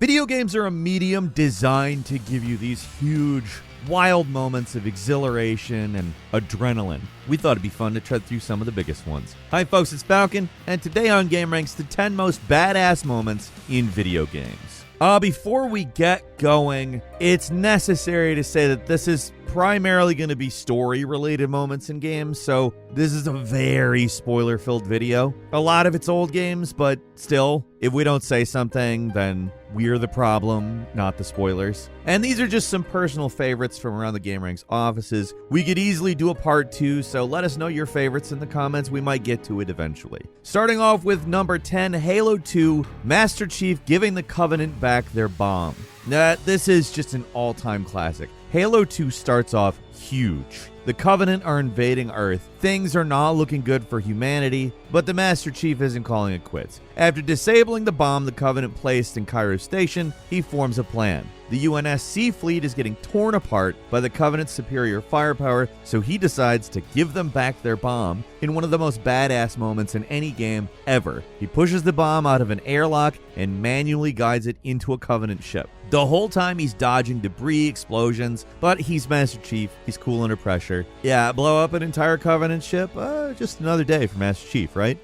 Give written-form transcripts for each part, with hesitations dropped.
Video games are a medium designed to give you these huge, wild moments of exhilaration and adrenaline. We thought it'd be fun to tread through some of the biggest ones. Hi folks, it's Falcon, and today on gameranx, the 10 most badass moments in video games. Before we get going, it's necessary to say that this is primarily going to be story-related moments in games, so this is a very spoiler-filled video. A lot of it's old games, but still, if we don't say something, then we're the problem, not the spoilers. And these are just some personal favorites from around the gameranx offices. We could easily do a part 2, so let us know your favorites in the comments. We might get to it eventually. Starting off with number 10, Halo 2, Master Chief giving the Covenant back their bomb. Now, this is just an all-time classic. Halo 2 starts off huge. The Covenant are invading Earth. Things are not looking good for humanity, but the Master Chief isn't calling it quits. After disabling the bomb the Covenant placed in Cairo Station, he forms a plan. The UNSC fleet is getting torn apart by the Covenant's superior firepower, so he decides to give them back their bomb in one of the most badass moments in any game ever. He pushes the bomb out of an airlock and manually guides it into a Covenant ship. The whole time he's dodging debris, explosions, but he's Master Chief, he's cool under pressure. Yeah, blow up an entire Covenant ship? Just another day for Master Chief, right?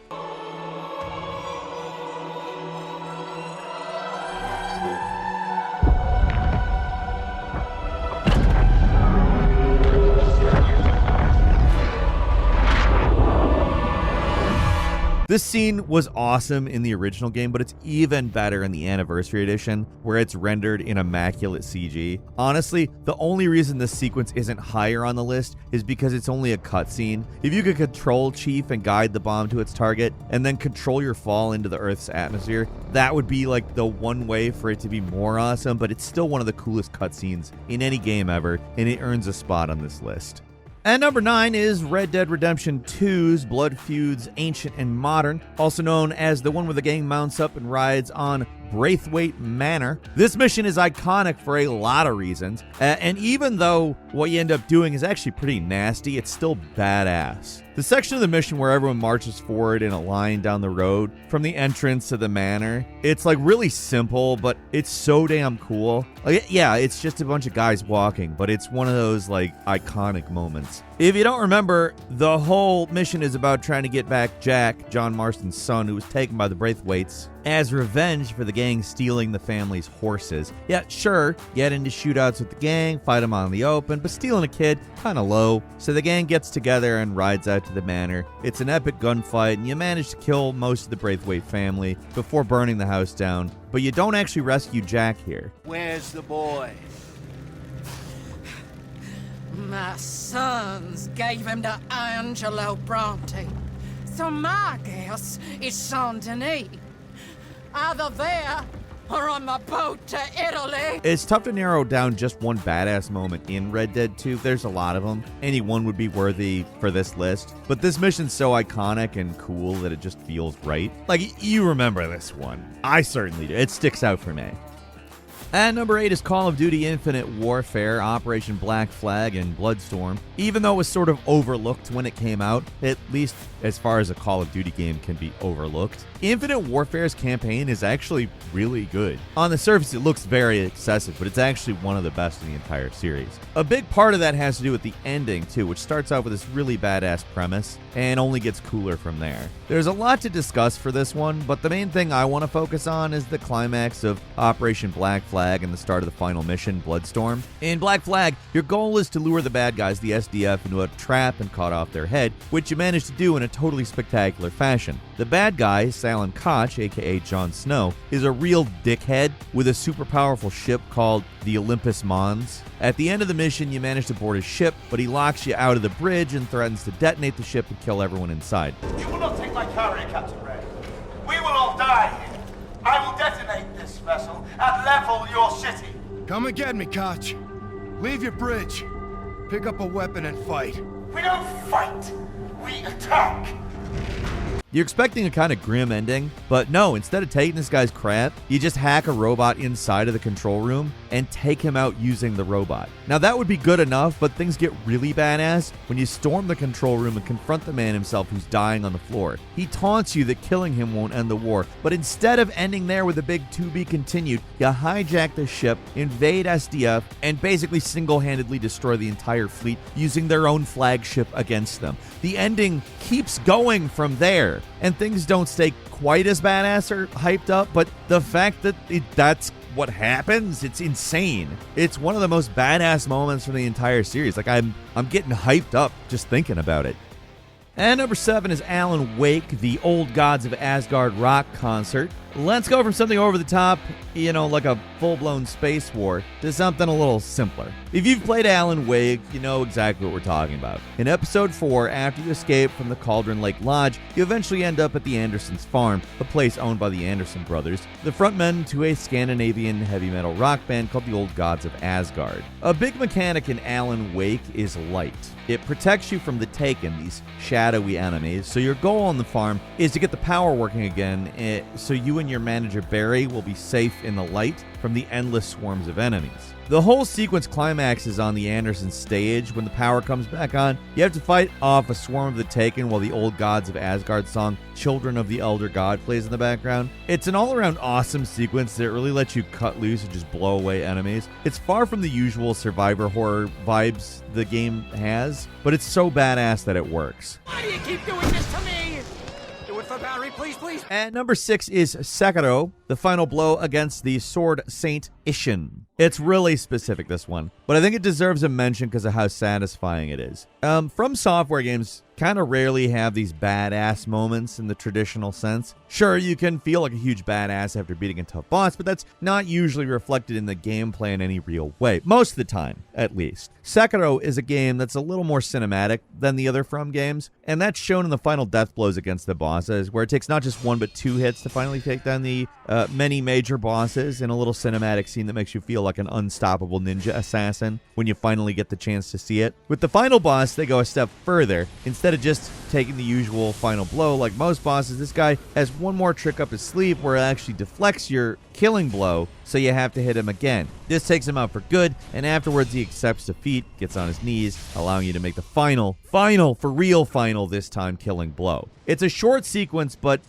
This scene was awesome in the original game, but it's even better in the Anniversary Edition, where it's rendered in immaculate CG. Honestly, the only reason this sequence isn't higher on the list is because it's only a cutscene. If you could control Chief and guide the bomb to its target, and then control your fall into the Earth's atmosphere, that would be like the one way for it to be more awesome, but it's still one of the coolest cutscenes in any game ever, and it earns a spot on this list. And number 9 is Red Dead Redemption 2's Blood Feuds Ancient and Modern, also known as the one where the gang mounts up and rides on Braithwaite Manor. This mission is iconic for a lot of reasons, and even though what you end up doing is actually pretty nasty, it's still badass. The section of the mission where everyone marches forward in a line down the road from the entrance to the manor, it's like really simple, but it's so damn cool. Like, yeah, it's just a bunch of guys walking, but it's one of those like iconic moments. If you don't remember, the whole mission is about trying to get back Jack, John Marston's son, who was taken by the Braithwaites, as revenge for the gang stealing the family's horses. Yeah, sure, get into shootouts with the gang, fight them on the open, but stealing a kid, kinda low. So the gang gets together and rides out to the manor. It's an epic gunfight, and you manage to kill most of the Braithwaite family before burning the house down, but you don't actually rescue Jack here. Where's the boy? My sons gave him to Angelo Bronte, so my guess is Saint Denis. Either there or on my boat to Italy. It's tough to narrow down just one badass moment in Red Dead 2. There's a lot of them. Any one would be worthy for this list, but this mission's so iconic and cool that it just feels right. Like, you remember this one. I certainly do. It sticks out for me. And number 8 is Call of Duty Infinite Warfare, Operation Black Flag, and Bloodstorm. Even though it was sort of overlooked when it came out, at least as far as a Call of Duty game can be overlooked, Infinite Warfare's campaign is actually really good. On the surface, it looks very excessive, but it's actually one of the best in the entire series. A big part of that has to do with the ending, too, which starts out with this really badass premise and only gets cooler from there. There's a lot to discuss for this one, but the main thing I want to focus on is the climax of Operation Black Flag and the start of the final mission, Bloodstorm. In Black Flag, your goal is to lure the bad guys, the SDF, into a trap and cut off their head, which you manage to do in a totally spectacular fashion. The bad guy, Salem Koch, aka Jon Snow, is a real dickhead with a super powerful ship called the Olympus Mons. At the end of the mission, you manage to board his ship, but he locks you out of the bridge and threatens to detonate the ship and kill everyone inside. You will not take my carrier, Captain Ray. We will all die here. I will detonate this vessel and level your city. Come and get me, Koch. Leave your bridge. Pick up a weapon and fight. We don't fight. We attack. You're expecting a kind of grim ending, but no, instead of taking this guy's crap, you just hack a robot inside of the control room and take him out using the robot. Now that would be good enough, but things get really badass when you storm the control room and confront the man himself who's dying on the floor. He taunts you that killing him won't end the war, but instead of ending there with a big to be continued, you hijack the ship, invade SDF, and basically single-handedly destroy the entire fleet using their own flagship against them. The ending keeps going from there, and things don't stay quite as badass or hyped up, but the fact that that's what happens, it's insane. It's one of the most badass moments from the entire series. Like, I'm getting hyped up just thinking about it. And number 7 is Alan Wake, the Old Gods of Asgard rock concert. Let's go from something over the top, like a full-blown space war, to something a little simpler. If you've played Alan Wake, you know exactly what we're talking about. In episode 4, after you escape from the Cauldron Lake Lodge, you eventually end up at the Andersons' farm, a place owned by the Anderson brothers, the frontmen to a Scandinavian heavy metal rock band called the Old Gods of Asgard. A big mechanic in Alan Wake is light. It protects you from the Taken, these shadowy enemies, so your goal on the farm is to get the power working again, so you and your manager Barry will be safe in the light from the endless swarms of enemies. The whole sequence climaxes on the Anderson stage. When the power comes back on, you have to fight off a swarm of the Taken while the Old Gods of Asgard song Children of the Elder God plays in the background. It's an all-around awesome sequence that really lets you cut loose and just blow away enemies. It's far from the usual survivor horror vibes the game has, but it's so badass that it works. Why do you keep doing this to me? Do it for Barry, please, please. At number 6 is Sekiro, the final blow against the Sword Saint Ishin. It's really specific, this one, but I think it deserves a mention because of how satisfying it is. From Software games kind of rarely have these badass moments in the traditional sense. Sure, you can feel like a huge badass after beating a tough boss, but that's not usually reflected in the gameplay in any real way. Most of the time, at least. Sekiro is a game that's a little more cinematic than the other From games, and that's shown in the final death blows against the bosses, where it takes not just 1 but 2 hits to finally take down the many major bosses in a little cinematic scene that makes you feel like an unstoppable ninja assassin when you finally get the chance to see it. With the final boss, they go a step further. Instead of just taking the usual final blow like most bosses, this guy has one more trick up his sleeve where it actually deflects your killing blow, so you have to hit him again. This takes him out for good, and afterwards he accepts defeat, gets on his knees, allowing you to make the final, for real final this time, killing blow. It's a short sequence, but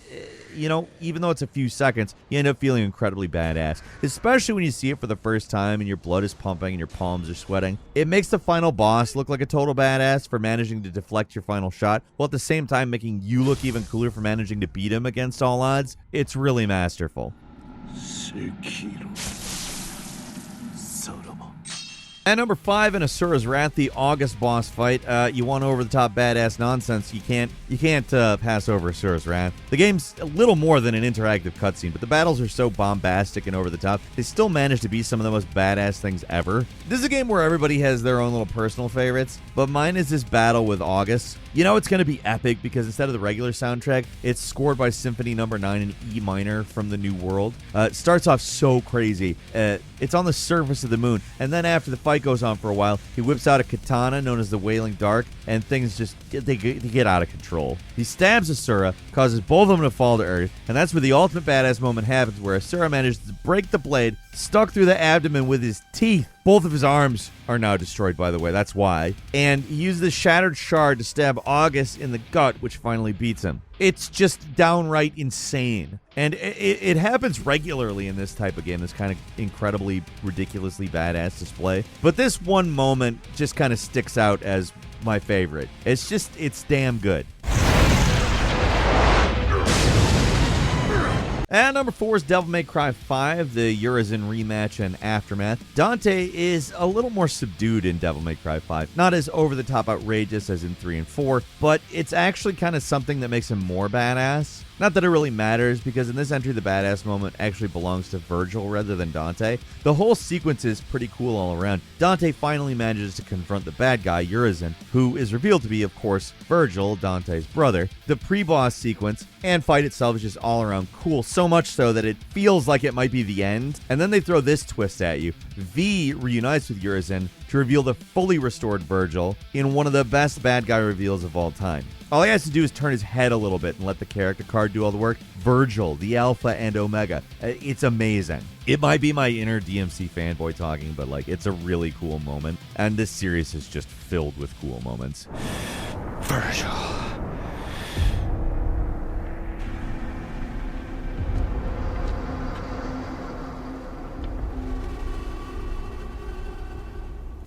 even though it's a few seconds, you end up feeling incredibly badass, especially when you see it for the first time and your blood is pumping and your palms are sweating. It makes the final boss look like a total badass for managing to deflect your final shot, while at the same time making you look even cooler for managing to beat him against all odds. It's really masterful. Sekiro. At number 5 in Asura's Wrath, the August boss fight. You want over-the-top badass nonsense, you can't pass over Asura's Wrath. The game's a little more than an interactive cutscene, but the battles are so bombastic and over-the-top, they still manage to be some of the most badass things ever. This is a game where everybody has their own little personal favorites, but mine is this battle with August. It's going to be epic because instead of the regular soundtrack, it's scored by Symphony No. 9 in E minor from the New World. It starts off so crazy. It's on the surface of the moon, and then after the fight goes on for a while, he whips out a katana known as the Wailing Dark, and things just they get out of control. He stabs Asura, causes both of them to fall to earth, and that's where the ultimate badass moment happens, where Asura manages to break the blade, stuck through the abdomen with his teeth. Both of his arms are now destroyed, by the way, that's why. And he uses the shattered shard to stab August in the gut, which finally beats him. It's just downright insane. And it happens regularly in this type of game, this kind of incredibly, ridiculously badass display. But this one moment just kind of sticks out as my favorite. It's damn good. At number 4 is Devil May Cry 5, the Urizen rematch and aftermath. Dante is a little more subdued in Devil May Cry 5. Not as over-the-top outrageous as in 3 and 4, but it's actually kind of something that makes him more badass. Not that it really matters, because in this entry, the badass moment actually belongs to Virgil rather than Dante. The whole sequence is pretty cool all around. Dante finally manages to confront the bad guy, Urizen, who is revealed to be, of course, Virgil, Dante's brother. The pre-boss sequence and fight itself is just all around cool, so much so that it feels like it might be the end. And then they throw this twist at you. V reunites with Urizen to reveal the fully restored Virgil in one of the best bad guy reveals of all time. All he has to do is turn his head a little bit and let the character card do all the work. Virgil, the Alpha and Omega. It's amazing. It might be my inner DMC fanboy talking, but like, it's a really cool moment. And this series is just filled with cool moments. Virgil.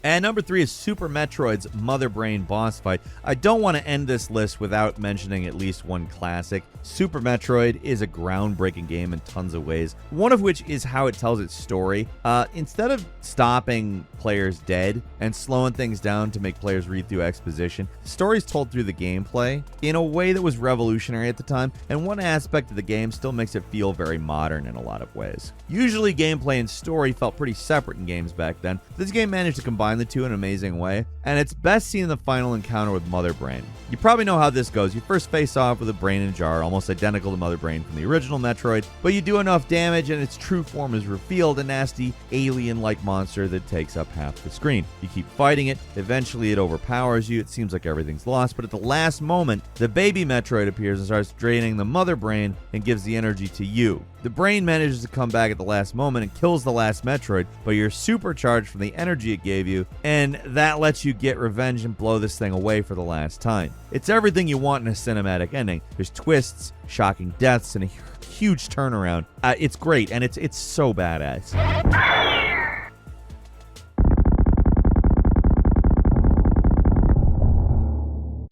And number 3 is Super Metroid's Mother Brain boss fight. I don't want to end this list without mentioning at least one classic. Super Metroid is a groundbreaking game in tons of ways, one of which is how it tells its story. Instead of stopping players dead and slowing things down to make players read through exposition, the story is told through the gameplay in a way that was revolutionary at the time, and one aspect of the game still makes it feel very modern in a lot of ways. Usually gameplay and story felt pretty separate in games back then. This game managed to combine the two in an amazing way, and it's best seen in the final encounter with Mother Brain. You probably know how this goes. You first face off with a brain in a jar, almost identical to Mother Brain from the original Metroid, but you do enough damage and its true form is revealed, a nasty alien-like monster that takes up half the screen. You keep fighting it, eventually it overpowers you, it seems like everything's lost, but at the last moment, the baby Metroid appears and starts draining the Mother Brain and gives the energy to you. The brain manages to come back at the last moment and kills the last Metroid, but you're supercharged from the energy it gave you, and that lets you get revenge and blow this thing away for the last time. It's everything you want in a cinematic ending. There's twists, shocking deaths, and a huge turnaround. It's great, and it's so badass.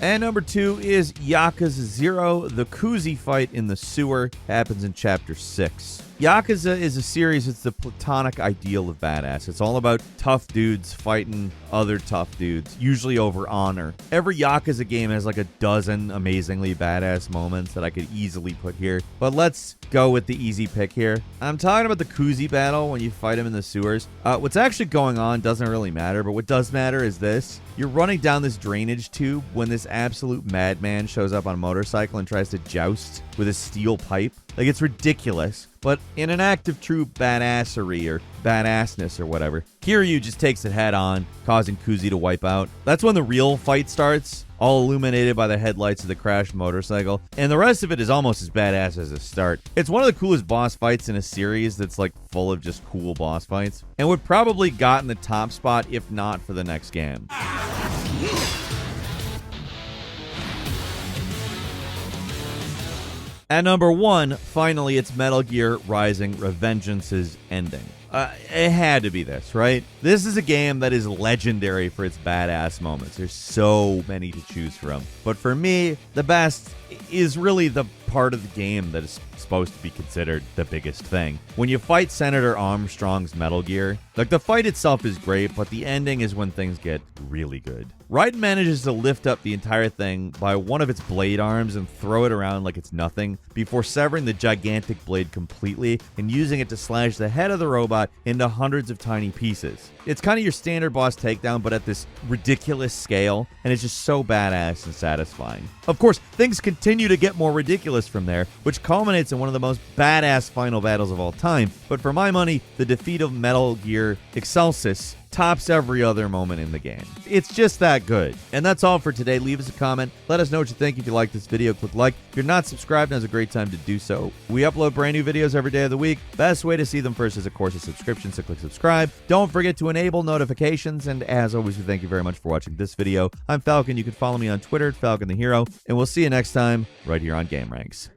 And number 2 is Yakuza Zero. The koozie fight in the sewer happens in Chapter 6. Yakuza is a series, it's the platonic ideal of badass. It's all about tough dudes fighting other tough dudes, usually over honor. Every Yakuza game has like a dozen amazingly badass moments that I could easily put here, but let's go with the easy pick here. I'm talking about the koozie battle when you fight him in the sewers. What's actually going on doesn't really matter, but what does matter is this. You're running down this drainage tube when this absolute madman shows up on a motorcycle and tries to joust with a steel pipe. Like, it's ridiculous, but in an act of true badassery or badassness or whatever, Kiryu just takes it head on, causing Kuzi to wipe out. That's when the real fight starts, all illuminated by the headlights of the crashed motorcycle, and the rest of it is almost as badass as the start. It's one of the coolest boss fights in a series that's like full of just cool boss fights, and would probably gotten the top spot if not for the next game. At number 1, finally, it's Metal Gear Rising: Revengeance's ending. It had to be this, right? This is a game that is legendary for its badass moments. There's so many to choose from. But for me, the best is really the part of the game that is supposed to be considered the biggest thing. When you fight Senator Armstrong's Metal Gear, like, the fight itself is great, but the ending is when things get really good. Raiden manages to lift up the entire thing by one of its blade arms and throw it around like it's nothing, before severing the gigantic blade completely and using it to slash the head of the robot into hundreds of tiny pieces. It's kind of your standard boss takedown, but at this ridiculous scale, and it's just so badass and satisfying. Of course, things continue to get more ridiculous from there, which culminates in one of the most badass final battles of all time, but for my money, the defeat of Metal Gear Excelsis tops every other moment in the game. It's just that good. And that's all for today. Leave us a comment. Let us know what you think. If you like this video, click like. If you're not subscribed, now's a great time to do so. We upload brand new videos every day of the week. Best way to see them first is, of course, a subscription, so click subscribe. Don't forget to enable notifications, and as always, we thank you very much for watching this video. I'm Falcon. You can follow me on Twitter at Falcon the Hero, and we'll see you next time right here on gameranx.